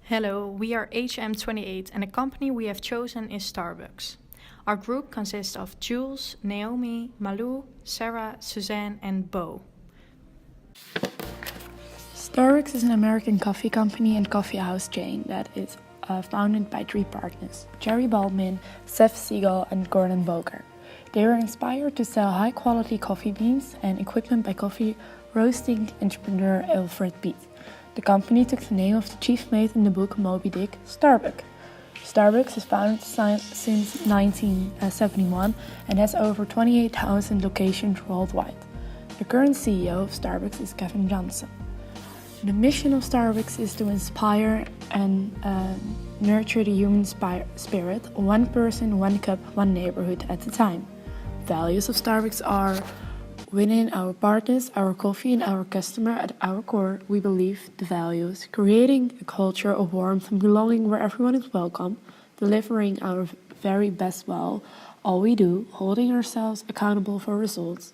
Hello, we are HM28 and the company we have chosen is Starbucks. Our group consists of Jules, Naomi, Malou, Sarah, Suzanne and Bo. Starbucks is an American coffee company and coffee house chain that is founded by three partners, Jerry Baldwin, Seth Siegel and Gordon Boker. They were inspired to sell high-quality coffee beans and equipment by coffee roasting entrepreneur Alfred Beat. The company took the name of the chief mate in the book Moby Dick, Starbuck. Starbucks is founded since 1971 and has over 28,000 locations worldwide. The current CEO of Starbucks is Kevin Johnson. The mission of Starbucks is to inspire and nurture the human spirit, one person, one cup, one neighborhood at a time. Values of Starbucks are winning our partners, our coffee, and our customer. At our core, we believe the values, creating a culture of warmth and belonging where everyone is welcome, delivering our very best while all we do, holding ourselves accountable for results,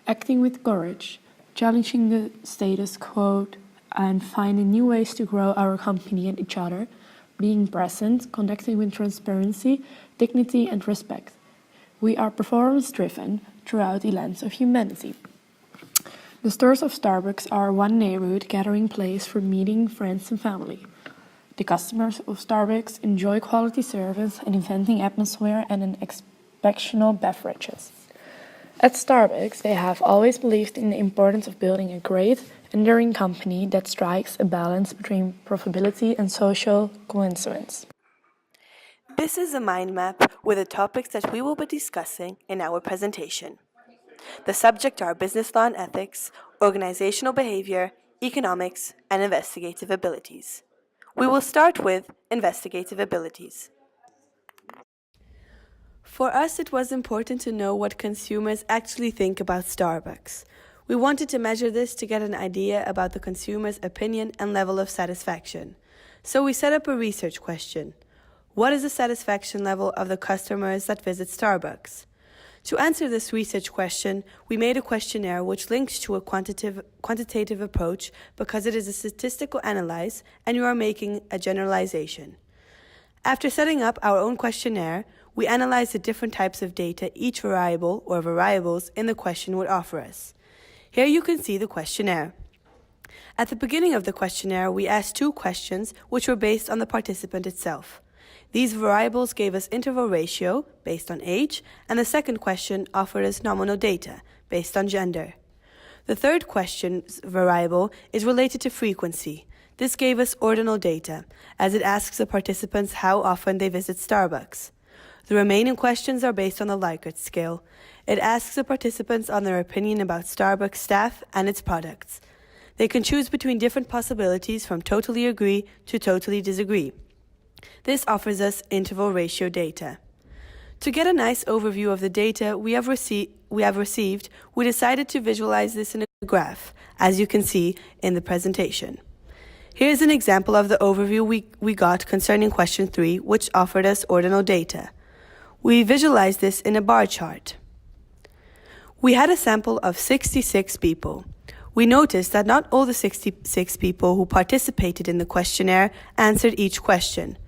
acting with courage, challenging the status quo, and finding new ways to grow our company and each other, being present, conducting with transparency, dignity, and respect. We are performance-driven throughout the lens of humanity. The stores of Starbucks are one neighborhood gathering place for meeting friends and family. The customers of Starbucks enjoy quality service, an inviting atmosphere, and an exceptional beverages. At Starbucks, they have always believed in the importance of building a great, enduring company that strikes a balance between profitability and social coincidence. This is a mind map with the topics that we will be discussing in our presentation. The subject are business law and ethics, organizational behavior, economics, and investigative abilities. We will start with investigative abilities. For us, it was important to know what consumers actually think about Starbucks. We wanted to measure this to get an idea about the consumer's opinion and level of satisfaction. So we set up a research question. What is the satisfaction level of the customers that visit Starbucks? To answer this research question, we made a questionnaire which links to a quantitative approach because it is a statistical analysis and you are making a generalization. After setting up our own questionnaire, we analyzed the different types of data each variable or variables in the question would offer us. Here you can see the questionnaire. At the beginning of the questionnaire, we asked two questions which were based on the participant itself. These variables gave us interval ratio, based on age, and the second question offered us nominal data, based on gender. The third question's variable is related to frequency. This gave us ordinal data, as it asks the participants how often they visit Starbucks. The remaining questions are based on the Likert scale. It asks the participants on their opinion about Starbucks staff and its products. They can choose between different possibilities from totally agree to totally disagree. This offers us interval ratio data. To get a nice overview of the data we have received, we decided to visualize this in a graph, as you can see in the presentation. Here's an example of the overview we got concerning question 3, which offered us ordinal data. We visualized this in a bar chart. We had a sample of 66 people. We noticed that not all the 66 people who participated in the questionnaire answered each question.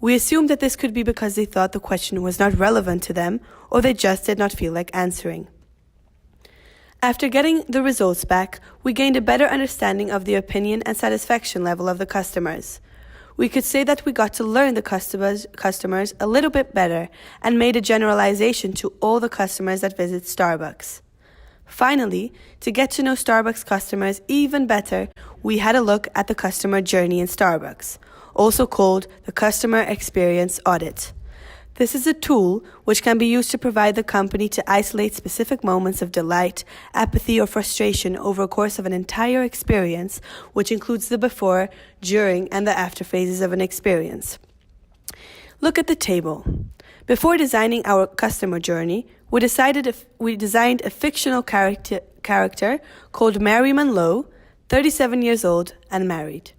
We assumed that this could be because they thought the question was not relevant to them or they just did not feel like answering. After getting the results back, we gained a better understanding of the opinion and satisfaction level of the customers. We could say that we got to learn the customers a little bit better and made a generalization to all the customers that visit Starbucks. Finally, to get to know Starbucks customers even better, we had a look at the customer journey in Starbucks, also called the Customer Experience Audit. This is a tool which can be used to provide the company to isolate specific moments of delight, apathy, or frustration over a course of an entire experience, which includes the before, during, and the after phases of an experience. Look at the table. Before designing our customer journey, we designed a fictional character called Mary Monroe, 37 years old and married.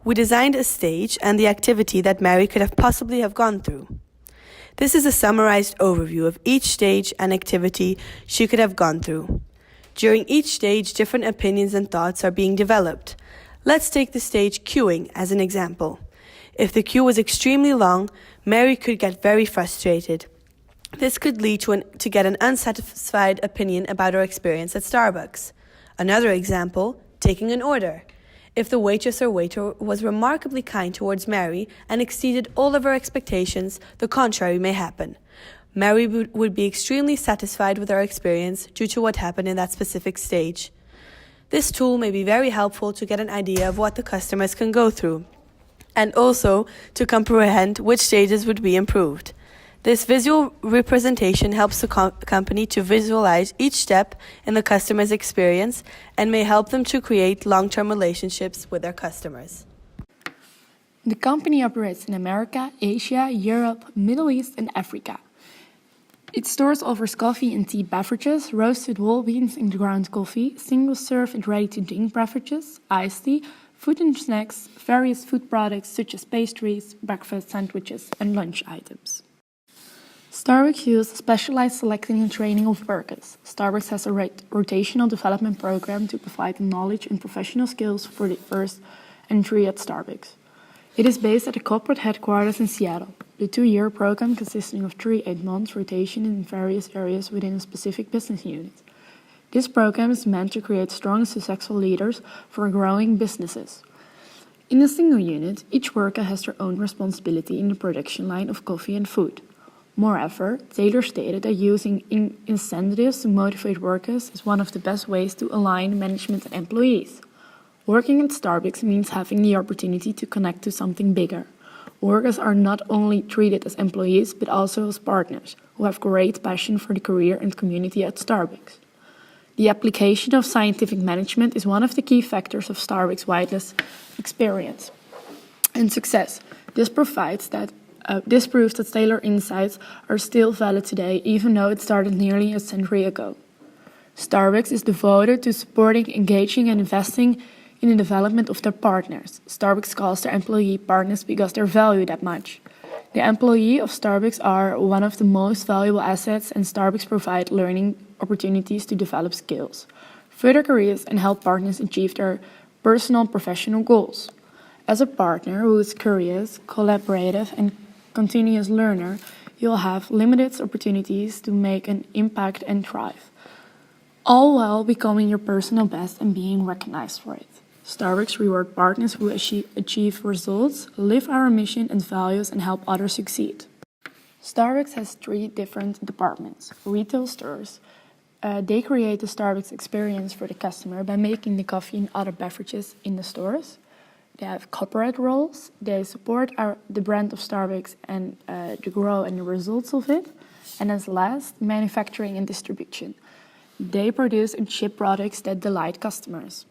We designed a stage and the activity that Mary could have possibly have gone through. This is a summarized overview of each stage and activity she could have gone through. During each stage, different opinions and thoughts are being developed. Let's take the stage queuing as an example. If the queue was extremely long, Mary could get very frustrated. This could lead to get an unsatisfied opinion about her experience at Starbucks. Another example, taking an order. If the waitress or waiter was remarkably kind towards Mary and exceeded all of her expectations, the contrary may happen. Mary would be extremely satisfied with her experience due to what happened in that specific stage. This tool may be very helpful to get an idea of what the customers can go through, and also to comprehend which stages would be improved. This visual representation helps the company to visualize each step in the customer's experience and may help them to create long-term relationships with their customers. The company operates in America, Asia, Europe, Middle East, and Africa. Its stores offers coffee and tea beverages, roasted whole beans and ground coffee, single-serve and ready-to-drink beverages, iced tea, food and snacks, various food products such as pastries, breakfast sandwiches, and lunch items. Starbucks uses specialized selecting and training of workers. Starbucks has a rotational development program to provide the knowledge and professional skills for the first entry at Starbucks. It is based at the corporate headquarters in Seattle. The 2-year program consisting of 3 8-month rotation in various areas within a specific business unit. This program is meant to create strong and successful leaders for growing businesses. In a single unit, each worker has their own responsibility in the production line of coffee and food. Moreover, Taylor stated that using incentives to motivate workers is one of the best ways to align management and employees. Working at Starbucks means having the opportunity to connect to something bigger. Workers are not only treated as employees, but also as partners who have great passion for the career and community at Starbucks. The application of scientific management is one of the key factors of Starbucks' wireless experience and success. This proves that Taylor insights are still valid today, even though it started nearly a century ago. Starbucks is devoted to supporting, engaging, and investing in the development of their partners. Starbucks calls their employee partners because they're valued that much. The employees of Starbucks are one of the most valuable assets, and Starbucks provide learning opportunities to develop skills, further careers, and help partners achieve their personal and professional goals. As a partner who is curious, collaborative, and continuous learner, you'll have limited opportunities to make an impact and thrive, all while becoming your personal best and being recognized for it. Starbucks reward partners who achieve results, live our mission and values, and help others succeed. Starbucks has 3 different departments. Retail stores. They create the Starbucks experience for the customer by making the coffee and other beverages in the stores. They have corporate roles. They support the brand of Starbucks and the growth and the results of it. And as last, manufacturing and distribution. They produce and ship products that delight customers.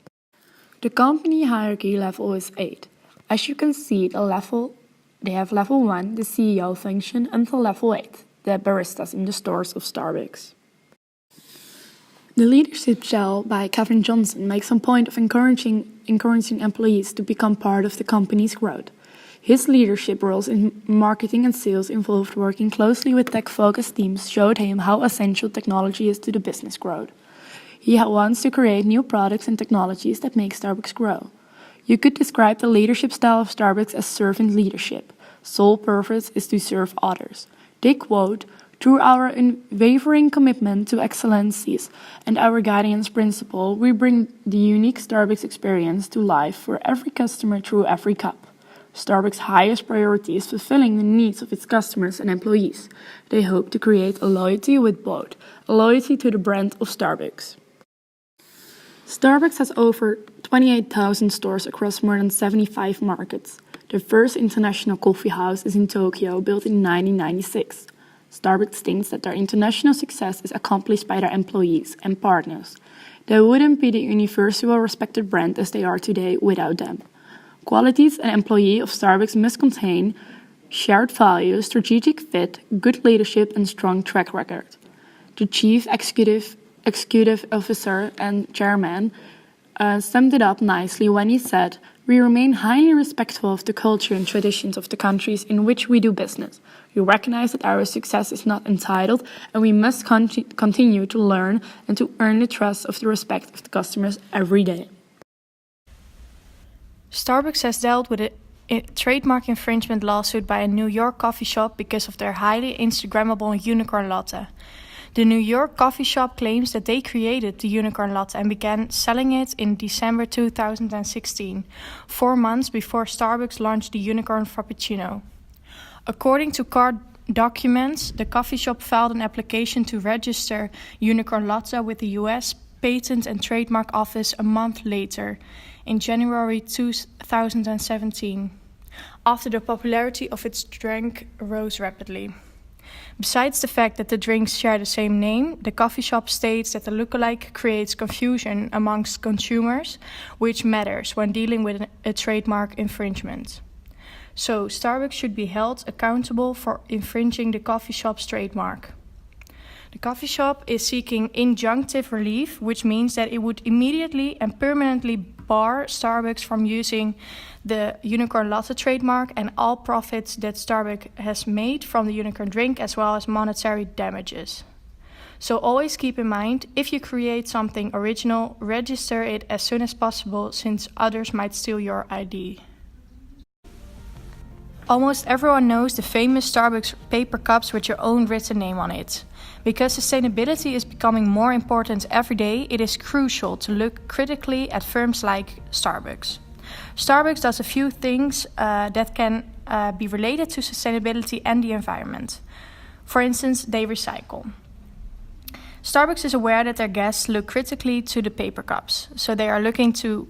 The company hierarchy level is 8. As you can see, they have level 1, the CEO function, until level 8, the baristas in the stores of Starbucks. The leadership shell by Kevin Johnson makes a point of encouraging employees to become part of the company's growth. His leadership roles in marketing and sales involved working closely with tech-focused teams showed him how essential technology is to the business growth. He wants to create new products and technologies that make Starbucks grow. You could describe the leadership style of Starbucks as servant leadership. Sole purpose is to serve others. They quote, "Through our unwavering commitment to excellencies and our guidance principle, we bring the unique Starbucks experience to life for every customer through every cup." Starbucks' highest priority is fulfilling the needs of its customers and employees. They hope to create a loyalty with both, a loyalty to the brand of Starbucks. Starbucks has over 28,000 stores across more than 75 markets. The first international coffee house is in Tokyo, built in 1996. Starbucks thinks that their international success is accomplished by their employees and partners. They wouldn't be the universal respected brand as they are today without them. Qualities an employee of Starbucks must contain: shared values, strategic fit, good leadership, and strong track record. The chief executive officer and chairman summed it up nicely when he said, "We remain highly respectful of the culture and traditions of the countries in which we do business. We recognize that our success is not entitled, and we must continue to learn and to earn the trust of the respect of the customers every day." Starbucks has dealt with trademark infringement lawsuit by a New York coffee shop because of their highly Instagrammable unicorn latte. The New York coffee shop claims that they created the unicorn latte and began selling it in December 2016, 4 months before Starbucks launched the unicorn frappuccino. According to court documents, the coffee shop filed an application to register unicorn latte with the US Patent and Trademark Office a month later, in January 2017, after the popularity of its drink rose rapidly. Besides the fact that the drinks share the same name, the coffee shop states that the lookalike creates confusion amongst consumers, which matters when dealing with a trademark infringement. So, Starbucks should be held accountable for infringing the coffee shop's trademark. The coffee shop is seeking injunctive relief, which means that it would immediately and permanently bar Starbucks from using the unicorn latte trademark and all profits that Starbucks has made from the unicorn drink, as well as monetary damages. So always keep in mind, if you create something original, register it as soon as possible, since others might steal your ID. Almost everyone knows the famous Starbucks paper cups with your own written name on it. Because sustainability is becoming more important every day, it is crucial to look critically at firms like Starbucks. Starbucks does a few things that can be related to sustainability and the environment. For instance, they recycle. Starbucks is aware that their guests look critically to the paper cups, so they are looking to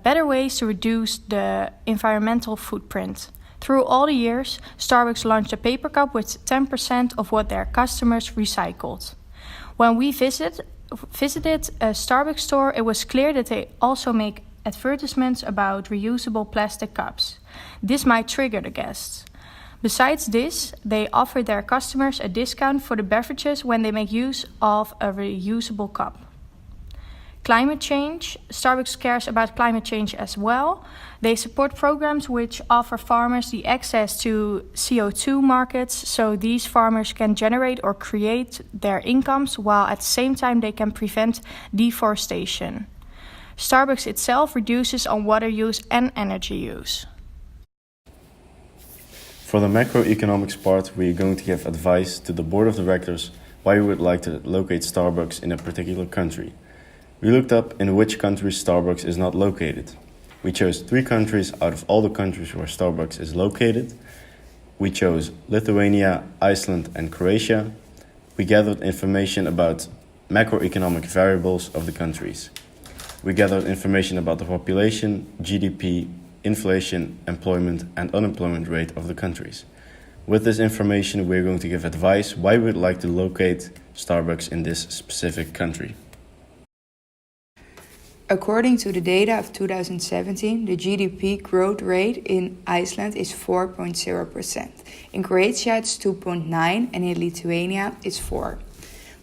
better ways to reduce the environmental footprint. Through all the years, Starbucks launched a paper cup with 10% of what their customers recycled. When we visited a Starbucks store, it was clear that they also make advertisements about reusable plastic cups. This might trigger the guests. Besides this, they offer their customers a discount for the beverages when they make use of a reusable cup. Climate change. Starbucks cares about climate change as well. They support programs which offer farmers the access to CO2 markets, so these farmers can generate or create their incomes, while at the same time they can prevent deforestation. Starbucks itself reduces on water use and energy use. For the macroeconomics part, we are going to give advice to the board of directors why we would like to locate Starbucks in a particular country. We looked up in which countries Starbucks is not located. We chose 3 countries out of all the countries where Starbucks is located. We chose Lithuania, Iceland, and Croatia. We gathered information about macroeconomic variables of the countries. We gathered information about the population, GDP, inflation, employment, and unemployment rate of the countries. With this information, we're going to give advice why we would like to locate Starbucks in this specific country. According to the data of 2017, the GDP growth rate in Iceland is 4.0%. In Croatia, it's 2.9%, and in Lithuania, it's 4%.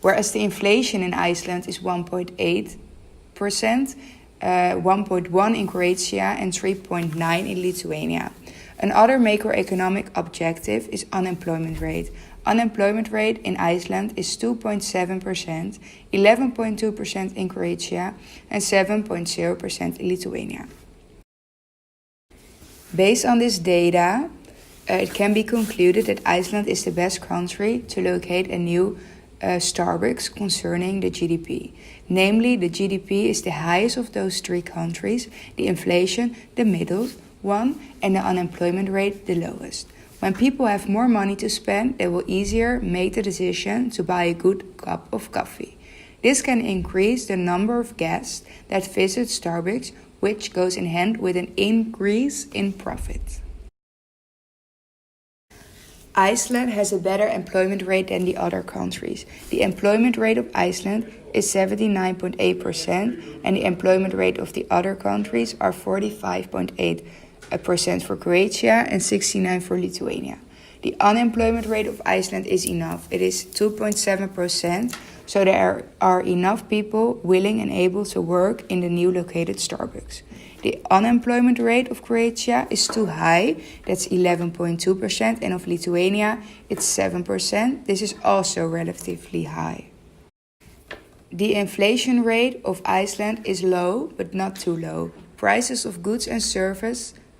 Whereas the inflation in Iceland is 1.8%, 1.1% in Croatia, and 3.9% in Lithuania. Another macroeconomic objective is unemployment rate. Unemployment rate in Iceland is 2.7%, 11.2% in Croatia, and 7.0% in Lithuania. Based on this data, it can be concluded that Iceland is the best country to locate a new Starbucks concerning the GDP. Namely, the GDP is the highest of those 3 countries, the inflation the middle one, and the unemployment rate the lowest. When people have more money to spend, they will easier make the decision to buy a good cup of coffee. This can increase the number of guests that visit Starbucks, which goes in hand with an increase in profit. Iceland has a better employment rate than the other countries. The employment rate of Iceland is 79.8%, and the employment rate of the other countries are 45.8%. For Croatia and 69% for Lithuania. The unemployment rate of Iceland is enough. It is 2.7%, so there are enough people willing and able to work in the new located Starbucks. The unemployment rate of Croatia is too high, that's 11.2%, and of Lithuania it's 7%. This is also relatively high. The inflation rate of Iceland is low, but not too low. Prices of goods and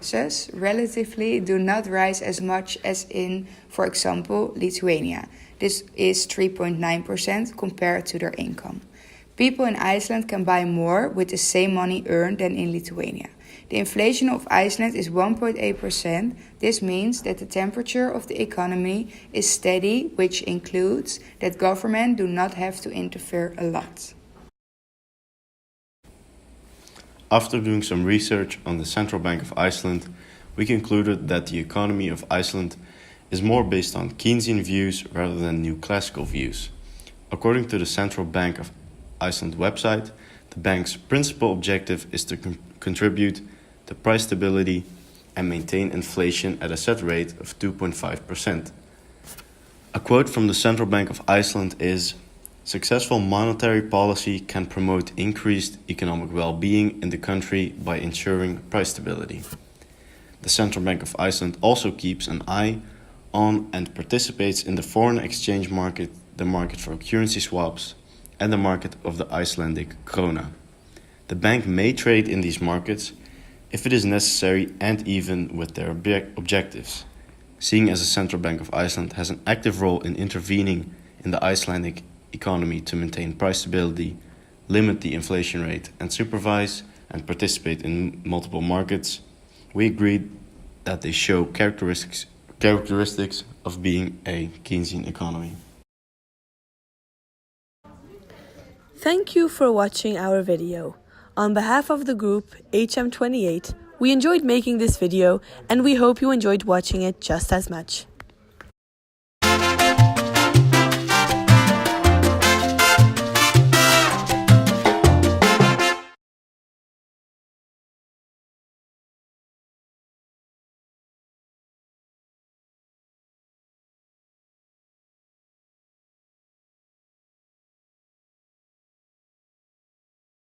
Prices relatively do not rise as much as in, for example, Lithuania. This is 3.9% compared to their income. People in Iceland can buy more with the same money earned than in Lithuania. The inflation of Iceland is 1.8%. This means that the temperature of the economy is steady, which includes that government do not have to interfere a lot. After doing some research on the Central Bank of Iceland, we concluded that the economy of Iceland is more based on Keynesian views rather than neoclassical views. According to the Central Bank of Iceland website, the bank's principal objective is to contribute to price stability and maintain inflation at a set rate of 2.5%. A quote from the Central Bank of Iceland is, "Successful monetary policy can promote increased economic well-being in the country by ensuring price stability." The Central Bank of Iceland also keeps an eye on and participates in the foreign exchange market, the market for currency swaps, and the market of the Icelandic krona. The bank may trade in these markets if it is necessary and even with their objectives, seeing as the Central Bank of Iceland has an active role in intervening in the Icelandic economy to maintain price stability, limit the inflation rate, and supervise and participate in multiple markets. We agreed that they show characteristics of being a Keynesian economy. Thank you for watching our video. On behalf of the group HM28, we enjoyed making this video and we hope you enjoyed watching it just as much.